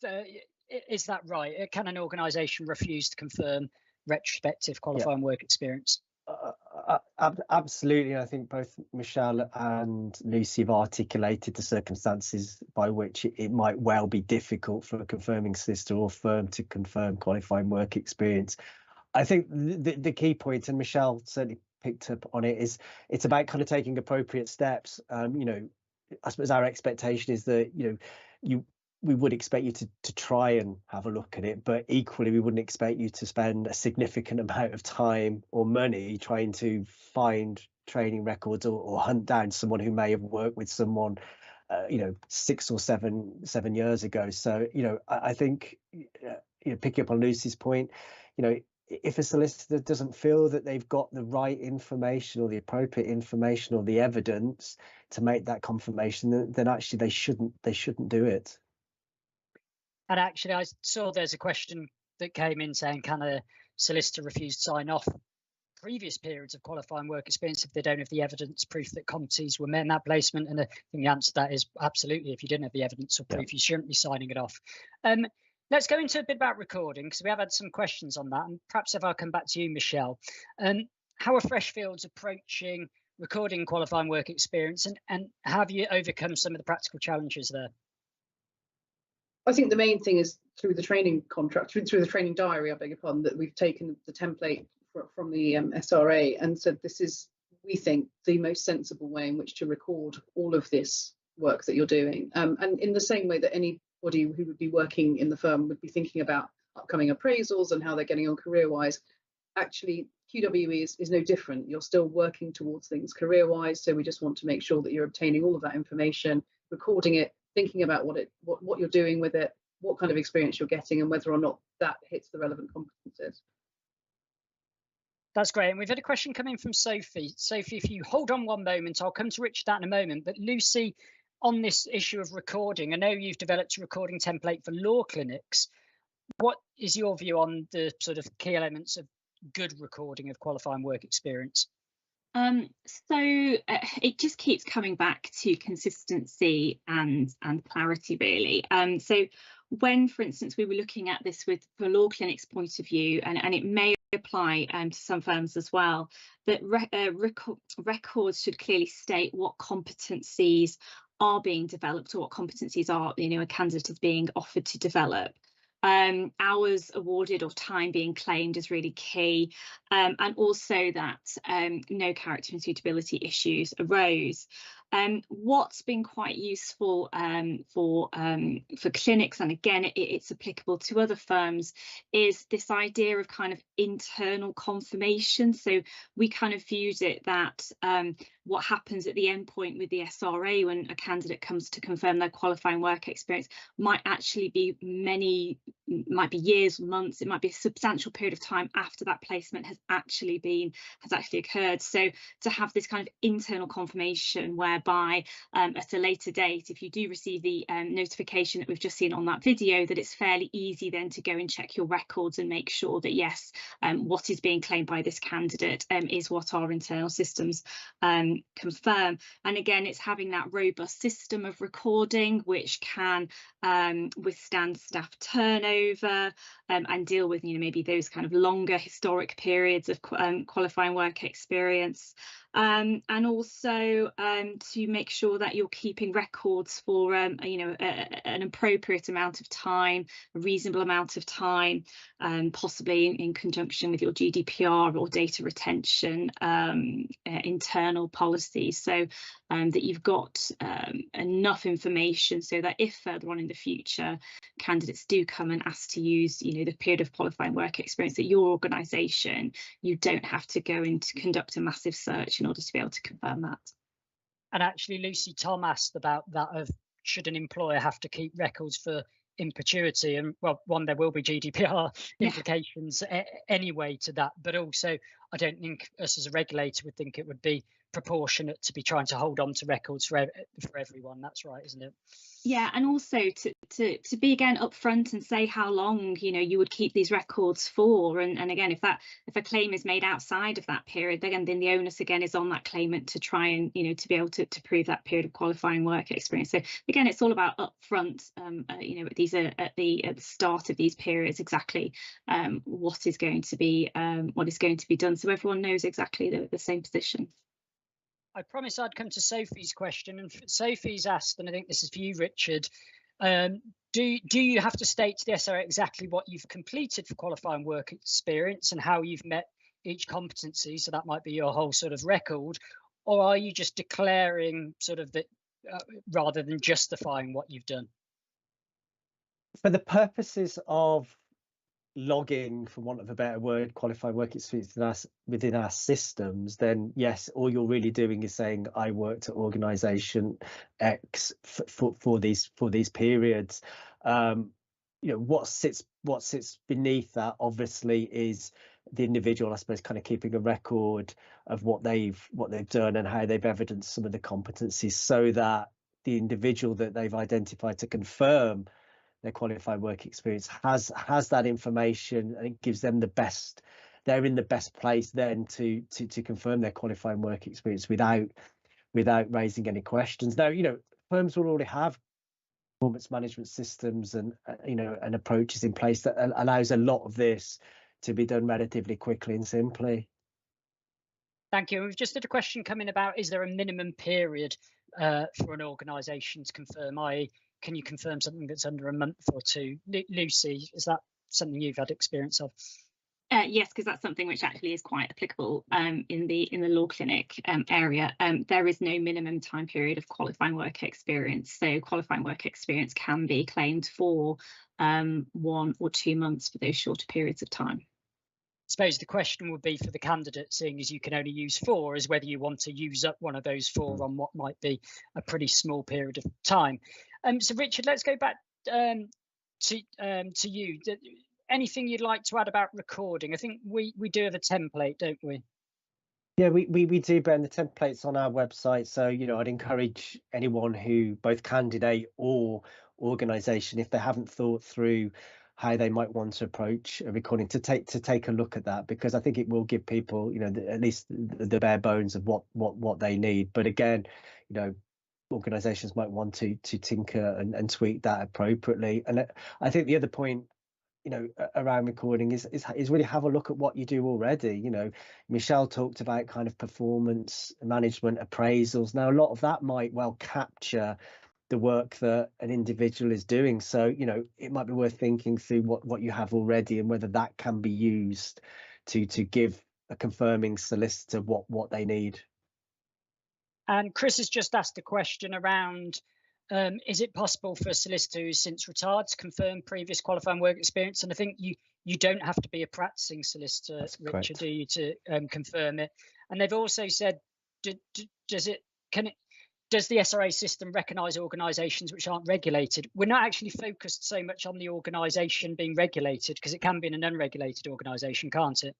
is that right? Can an organisation refuse to confirm retrospective qualifying work experience? Absolutely. I think both Michelle and Lucy have articulated the circumstances by which it might well be difficult for a confirming solicitor or firm to confirm qualifying work experience. I think the key point, and Michelle certainly picked up on it, is it's about kind of taking appropriate steps. I suppose our expectation is that we would expect you to try and have a look at it, but equally we wouldn't expect you to spend a significant amount of time or money trying to find training records or hunt down someone who may have worked with someone 6 or 7 years ago. So I think picking up on Lucy's point, if a solicitor doesn't feel that they've got the right information or the appropriate information or the evidence to make that confirmation, then actually they shouldn't do it. And actually, I saw there's a question that came in saying, can a solicitor refuse to sign off previous periods of qualifying work experience if they don't have the evidence, proof that competencies were met in that placement? And I think the answer to that is absolutely. If you didn't have the evidence or proof, you shouldn't be signing it off. Let's go into a bit about recording, because we have had some questions on that. And perhaps if I come back to you, Michelle, how are Freshfields approaching recording qualifying work experience, and have you overcome some of the practical challenges there? I think the main thing is through the training contract, through the training diary, I beg your pardon, that we've taken the template from the SRA and said this is, we think, the most sensible way in which to record all of this work that you're doing. And in the same way that anybody who would be working in the firm would be thinking about upcoming appraisals and how they're getting on career-wise, actually QWE is no different. You're still working towards things career-wise, so we just want to make sure that you're obtaining all of that information, recording it, thinking about what you're doing with it, what kind of experience you're getting, and whether or not that hits the relevant competences. That's great. And we've had a question come in from Sophie. Sophie, if you hold on one moment, I'll come to Richard that in a moment. But Lucy, on this issue of recording, I know you've developed a recording template for law clinics. What is your view on the sort of key elements of good recording of qualifying work experience? It just keeps coming back to consistency and clarity, really. So when, for instance, we were looking at this for law clinics' point of view, and it may apply to some firms as well, that records should clearly state what competencies are being developed, or what competencies are, a candidate is being offered to develop. Hours awarded or time being claimed is really key, and also that no character and suitability issues arose. What's been quite useful for clinics, and again it's applicable to other firms, is this idea of kind of internal confirmation. So we kind of viewed it that what happens at the end point with the SRA when a candidate comes to confirm their qualifying work experience might actually be years, months, it might be a substantial period of time after that placement has actually occurred. So to have this kind of internal confirmation whereby at a later date, if you do receive the notification that we've just seen on that video, that it's fairly easy then to go and check your records and make sure that yes, what is being claimed by this candidate is what our internal systems confirm. And again, it's having that robust system of recording which can withstand staff turnover and deal with maybe those kind of longer historic periods of qualifying work experience, and also to make sure that you're keeping records for an appropriate amount of time, a reasonable amount of time, possibly in conjunction with your GDPR or data retention internal policies, so that you've got enough information so that if further on in the future candidates do come and ask to use the period of qualifying work experience at your organisation, you don't have to go and conduct a massive search in order to be able to confirm that. And actually, Lucy, Tom asked about that of should an employer have to keep records for in perpetuity, and well, one, there will be GDPR implications anyway to that, but also I don't think us as a regulator would think it would be proportionate to be trying to hold on to records for everyone. That's right, isn't it? Yeah, and also to be again upfront and say how long you would keep these records for, and again if a claim is made outside of that period, then the onus again is on that claimant to try and to be able to prove that period of qualifying work experience. So again, it's all about upfront at the start of these periods exactly what is going to be done, so everyone knows exactly the same position. I promised I'd come to Sophie's question, and Sophie's asked, and I think this is for you, Richard, do you have to state to the SRA exactly what you've completed for qualifying work experience and how you've met each competency, so that might be your whole sort of record, or are you just declaring sort of that rather than justifying what you've done? For the purposes of logging, for want of a better word, qualified work experience within our systems, then yes, all you're really doing is saying I worked at organisation X for these periods. What sits beneath that obviously is the individual, I suppose, kind of keeping a record of what they've done and how they've evidenced some of the competencies, so that the individual that they've identified to confirm their qualified work experience has that information, and it gives them they're in the best place then to confirm their qualifying work experience without raising any questions. Now, firms will already have performance management systems and and approaches in place that allows a lot of this to be done relatively quickly and simply. Thank you. We've just had a question coming about, is there a minimum period for an organisation to confirm, i.e. can you confirm something that's under a month or two? Lucy, is that something you've had experience of? Yes, because that's something which actually is quite applicable in the law clinic area. There is no minimum time period of qualifying work experience, so qualifying work experience can be claimed for 1 or 2 months for those shorter periods of time. I suppose the question would be for the candidate, seeing as you can only use 4, is whether you want to use up one of those 4 on what might be a pretty small period of time. So Richard, let's go back to you. anything you'd like to add about recording? I think we do have a template, don't we? Yeah, we do, Ben. The template's on our website. So, I'd encourage anyone who, both candidate or organisation, if they haven't thought through how they might want to approach a recording, to take a look at that, because I think it will give people, at least the bare bones of what they need. But again, organisations might want to tinker and tweak that appropriately. And I think the other point, around recording is really have a look at what you do already. Michelle talked about kind of performance management appraisals. Now, a lot of that might well capture the work that an individual is doing. So, it might be worth thinking through what you have already and whether that can be used to give a confirming solicitor what they need. And Chris has just asked a question around, is it possible for a solicitor who's since retired to confirm previous qualifying work experience? And I think you don't have to be a practicing solicitor, That's Richard, correct. do you, to confirm it? And they've also said, does the SRA system recognise organisations which aren't regulated? We're not actually focused so much on the organisation being regulated, because it can be in an unregulated organisation, can't it?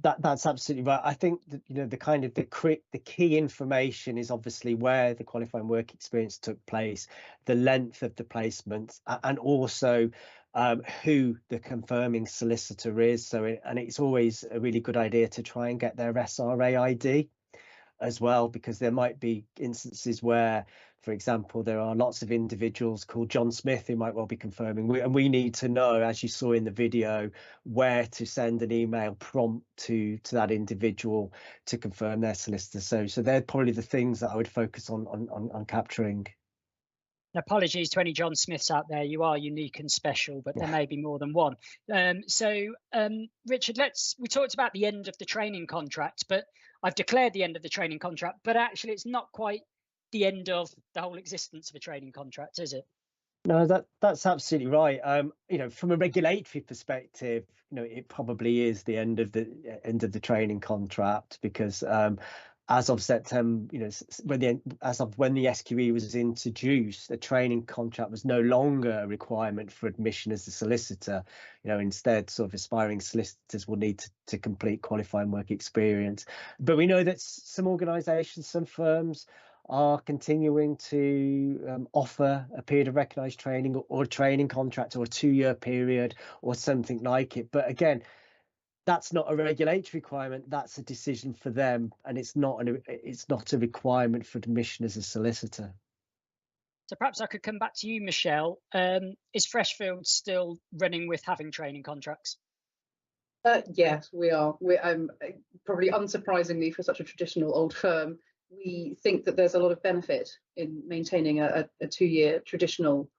That's absolutely right. I think that, the key information is obviously where the qualifying work experience took place, the length of the placement, and also who the confirming solicitor is. And it's always a really good idea to try and get their SRA ID as well, because there might be instances where, for example, there are lots of individuals called John Smith who might well be confirming, and we need to know, as you saw in the video, where to send an email prompt to that individual to confirm their solicitor. So they're probably the things that I would focus on capturing. Apologies to any John Smiths out there. You are unique and special, but there may be more than one. Richard, we talked about the end of the training contract, but I've declared the end of the training contract, but actually it's not quite the end of the whole existence of a training contract, is it? No, that's absolutely right. From a regulatory perspective, it probably is the end of the training contract, because as of September, when the SQE was introduced, the training contract was no longer a requirement for admission as a solicitor. Instead, sort of aspiring solicitors will need to complete qualifying work experience. But we know that some organisations, some firms, are continuing to offer a period of recognised training or a training contract or a 2-year period or something like it. But again, that's not a regulatory requirement. That's a decision for them, and it's not a requirement for admission as a solicitor. So perhaps I could come back to you, Michelle. Is Freshfields still running with having training contracts? Yes, we are. Probably unsurprisingly for such a traditional old firm, we think that there's a lot of benefit in maintaining a 2-year traditional,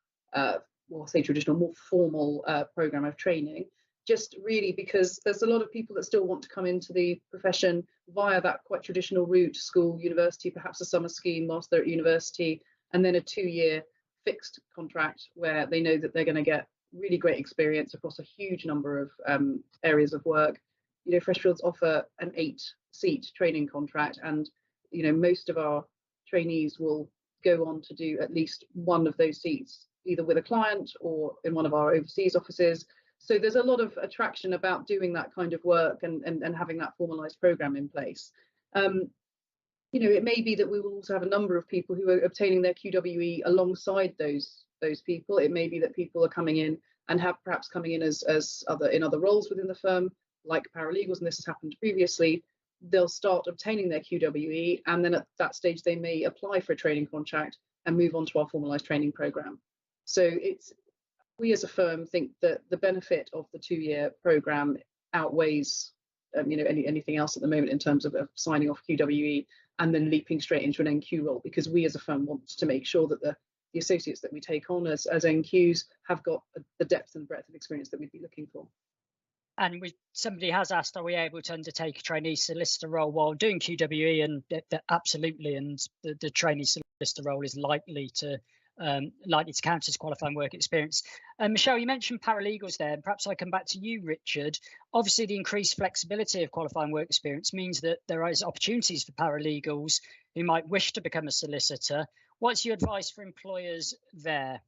more formal program of training. Just really because there's a lot of people that still want to come into the profession via that quite traditional route: school, university, perhaps a summer scheme whilst they're at university, and then a 2-year fixed contract where they know that they're going to get really great experience across a huge number of areas of work. Freshfields offer an 8-seat training contract, and most of our trainees will go on to do at least one of those seats, either with a client or in one of our overseas offices. So there's a lot of attraction about doing that kind of work and having that formalised programme in place. It may be that we will also have a number of people who are obtaining their QWE alongside those people. It may be that people are coming in and have perhaps coming in as other roles within the firm, like paralegals, and this has happened previously. They'll start obtaining their QWE, and then at that stage they may apply for a training contract and move on to our formalised training programme. So we as a firm think that the benefit of the 2-year programme outweighs anything else at the moment in terms of signing off QWE and then leaping straight into an NQ role, because we as a firm want to make sure that the associates that we take on as NQs have got the depth and breadth of experience that we'd be looking for. And somebody has asked, are we able to undertake a trainee solicitor role while doing QWE? And absolutely, and the trainee solicitor role is likely to count as qualifying work experience. Michelle, you mentioned paralegals there, and perhaps I come back to you, Richard. Obviously, the increased flexibility of qualifying work experience means that there is opportunities for paralegals who might wish to become a solicitor. What's your advice for employers there?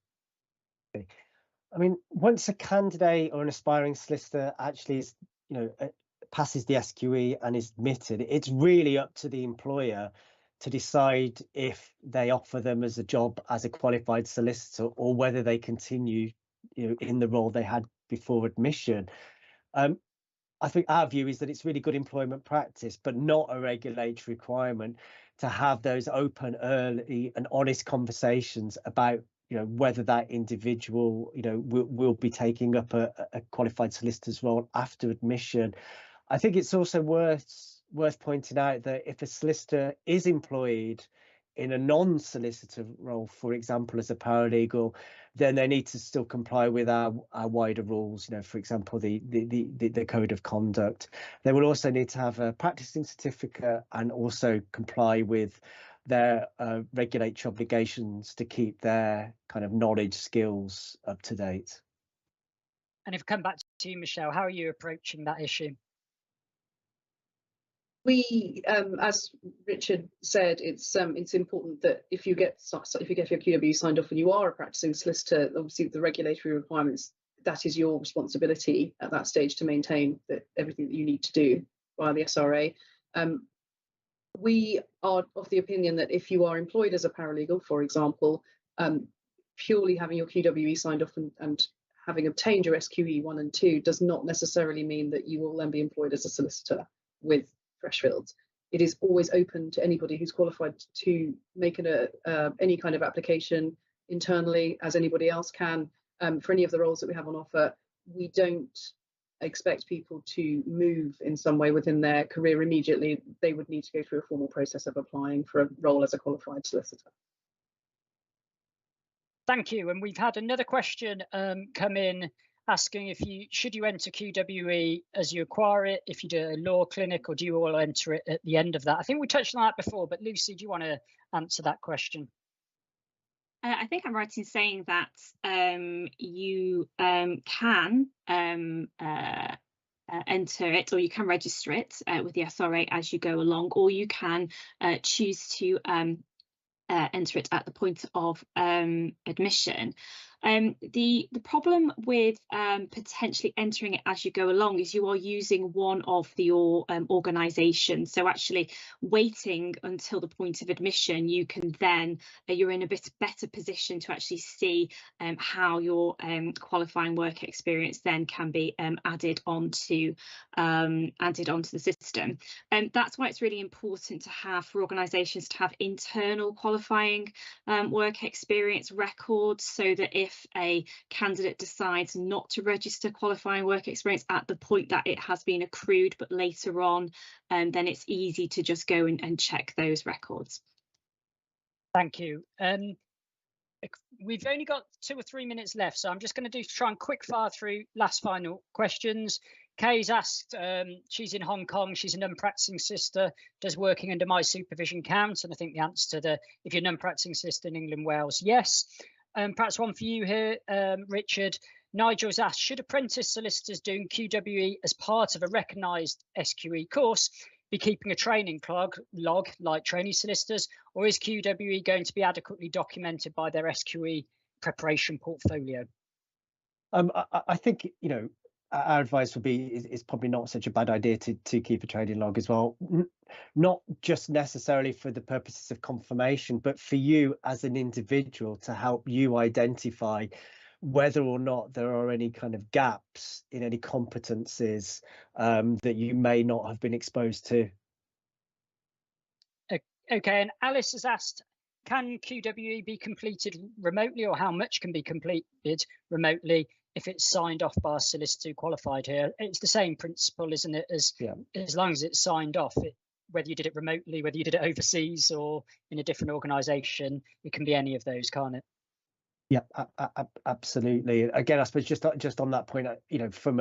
I mean, once a candidate or an aspiring solicitor actually is, passes the SQE and is admitted, it's really up to the employer to decide if they offer them as a job as a qualified solicitor or whether they continue, in the role they had before admission. I think our view is that it's really good employment practice, but not a regulatory requirement, to have those open, early and honest conversations about, whether that individual, will be taking up a qualified solicitor's role after admission. I think it's also worth pointing out that if a solicitor is employed in a non-solicitor role, for example, as a paralegal, then they need to still comply with our wider rules, for example, the code of conduct. They will also need to have a practicing certificate and also comply with their regulatory obligations to keep their kind of knowledge skills up to date. And if I come back to you, Michelle, how are you approaching that issue? We, as Richard said, it's important that if you get your QWE signed off and you are a practicing solicitor, obviously the regulatory requirements, that is your responsibility at that stage to maintain everything that you need to do via the SRA. We are of the opinion that if you are employed as a paralegal, for example, purely having your QWE signed off and having obtained your SQE 1 and 2 does not necessarily mean that you will then be employed as a solicitor with Freshfields. It is always open to anybody who's qualified to make any kind of application internally, as anybody else can, for any of the roles that we have on offer. We don't expect people to move in some way within their career immediately. They would need to go through a formal process of applying for a role as a qualified solicitor. Thank you. And we've had another question come in asking should you enter QWE as you acquire it, if you do a law clinic, or do you all enter it at the end of that? I think we touched on that before, but Lucy, do you want to answer that question? I think I'm right in saying that you can enter it, or you can register it with the SRA as you go along, or you can choose to enter it at the point of admission. The problem with potentially entering it as you go along is you are using one of your organisations. So actually waiting until the point of admission, you can then you're in a bit better position to actually see how your qualifying work experience then can be added onto the system. And that's why it's really important for organisations to have internal qualifying work experience records, so that if a candidate decides not to register qualifying work experience at the point that it has been accrued, but later on, then it's easy to just go and check those records. Thank you. We've only got 2 or 3 minutes left, so I'm just going to try and quick fire through final questions. Kay's asked, she's in Hong Kong, she's a non-practicing solicitor, does working under my supervision count? And I think the answer to if you're a non-practicing solicitor in England, Wales, yes. Perhaps one for you here, Richard. Nigel's asked, should apprentice solicitors doing QWE as part of a recognised SQE course be keeping a training log like trainee solicitors, or is QWE going to be adequately documented by their SQE preparation portfolio? I think, our advice would be is probably not such a bad idea to keep a training log as well, not just necessarily for the purposes of confirmation, but for you as an individual to help you identify whether or not there are any kind of gaps in any competencies that you may not have been exposed to. Okay, and Alice has asked, can QWE be completed remotely, or how much can be completed remotely if it's signed off by a solicitor who qualified here? It's the same principle, isn't it? As long as it's signed off, whether you did it remotely, whether you did it overseas or in a different organisation, it can be any of those, can't it? Yeah, absolutely. Again, I suppose just on that point, from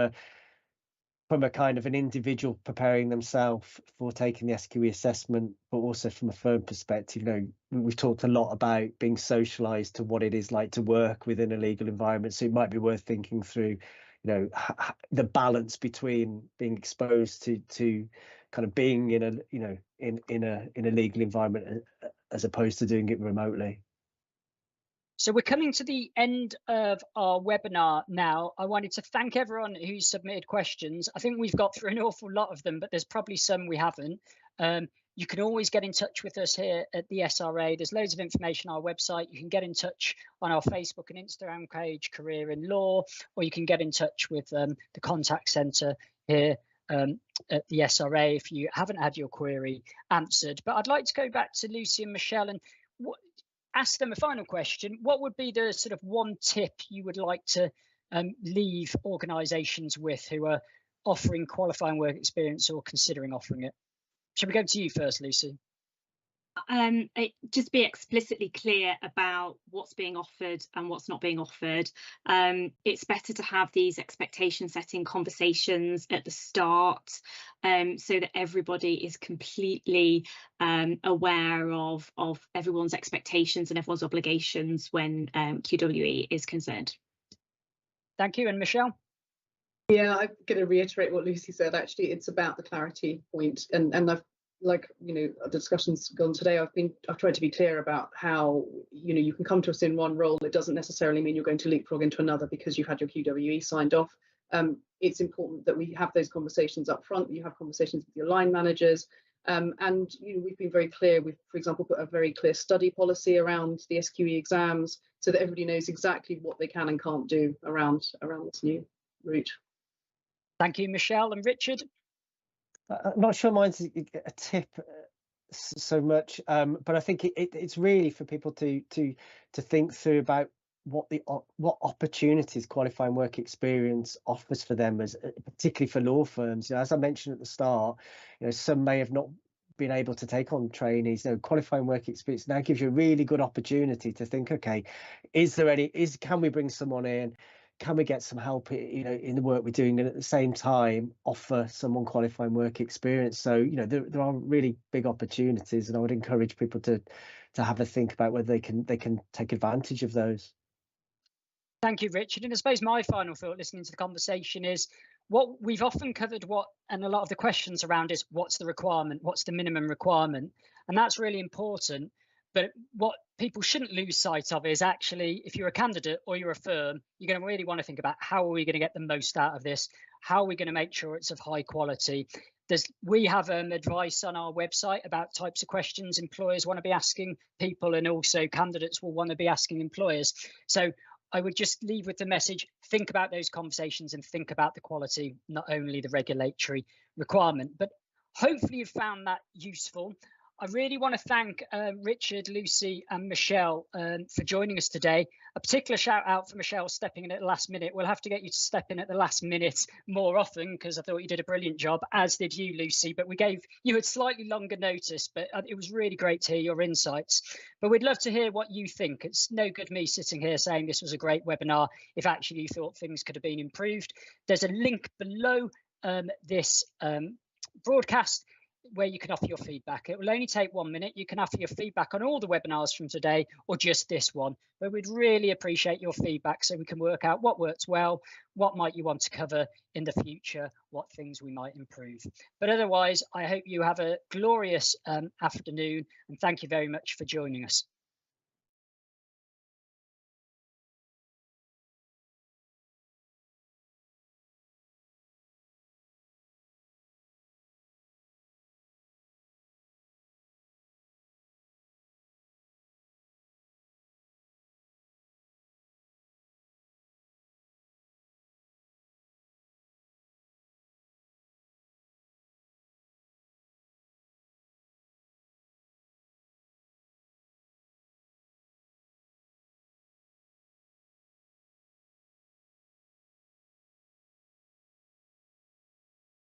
a kind of an individual preparing themselves for taking the SQE assessment, but also from a firm perspective, we've talked a lot about being socialised to what it is like to work within a legal environment. So it might be worth thinking through, the balance between being exposed to kind of being in a legal environment as opposed to doing it remotely. So we're coming to the end of our webinar now. I wanted to thank everyone who submitted questions. I think we've got through an awful lot of them, but there's probably some we haven't. You can always get in touch with us here at the SRA. There's loads of information on our website. You can get in touch on our Facebook and Instagram page, Career in Law, or you can get in touch with the contact centre here at the SRA if you haven't had your query answered. But I'd like to go back to Lucy and Michelle and ask them a final question. What would be the sort of one tip you would like to leave organisations with who are offering qualifying work experience or considering offering it? Shall we go to you first, Lucy? Just be explicitly clear about what's being offered and what's not being offered. It's better to have these expectation setting conversations at the start so that everybody is completely aware of everyone's expectations and everyone's obligations when QWE is concerned. Thank you. And Michelle? Yeah, I'm going to reiterate what Lucy said. Actually, it's about the clarity point, and I've, like, you know, the discussion's gone today, I've tried to be clear about how, you know, you can come to us in one role. It doesn't necessarily mean you're going to leapfrog into another because you've had your QWE signed off. It's important that we have those conversations up front. You have conversations with your line managers, and you know, we've been very clear. We've, for example, put a very clear study policy around the SQE exams so that everybody knows exactly what they can and can't do around this new route. Thank you, Michelle. And Richard? I'm not sure mine's a tip so much, but I think it's really for people to think through about what opportunities qualifying work experience offers for them, as particularly for law firms. You know, as I mentioned at the start, you know, some may have not been able to take on trainees. You know, qualifying work experience now gives you a really good opportunity to think, okay, can we bring someone in? Can we get some help, you know, in the work we're doing, and at the same time offer someone qualifying work experience? So, you know, there are really big opportunities, and I would encourage people to have a think about whether they can take advantage of those. Thank you, Richard. And I suppose my final thought listening to the conversation is what we've often covered, and a lot of the questions around is what's the requirement, what's the minimum requirement, and that's really important. But what people shouldn't lose sight of is actually, if you're a candidate or you're a firm, you're going to really want to think about how are we going to get the most out of this? How are we going to make sure it's of high quality? We have advice on our website about types of questions employers want to be asking people, and also candidates will want to be asking employers. So I would just leave with the message, think about those conversations and think about the quality, not only the regulatory requirement. But hopefully you've found that useful. I really want to thank Richard, Lucy and Michelle for joining us today. A particular shout out for Michelle stepping in at the last minute. We'll have to get you to step in at the last minute more often, because I thought you did a brilliant job, as did you, Lucy. But we gave you a slightly longer notice, but it was really great to hear your insights. But we'd love to hear what you think. It's no good me sitting here saying this was a great webinar if actually you thought things could have been improved. There's a link below this broadcast where you can offer your feedback. It will only take 1 minute. You can offer your feedback on all the webinars from today or just this one, but we'd really appreciate your feedback so we can work out what works well, what might you want to cover in the future, what things we might improve. But otherwise, I hope you have a glorious afternoon, and thank you very much for joining us.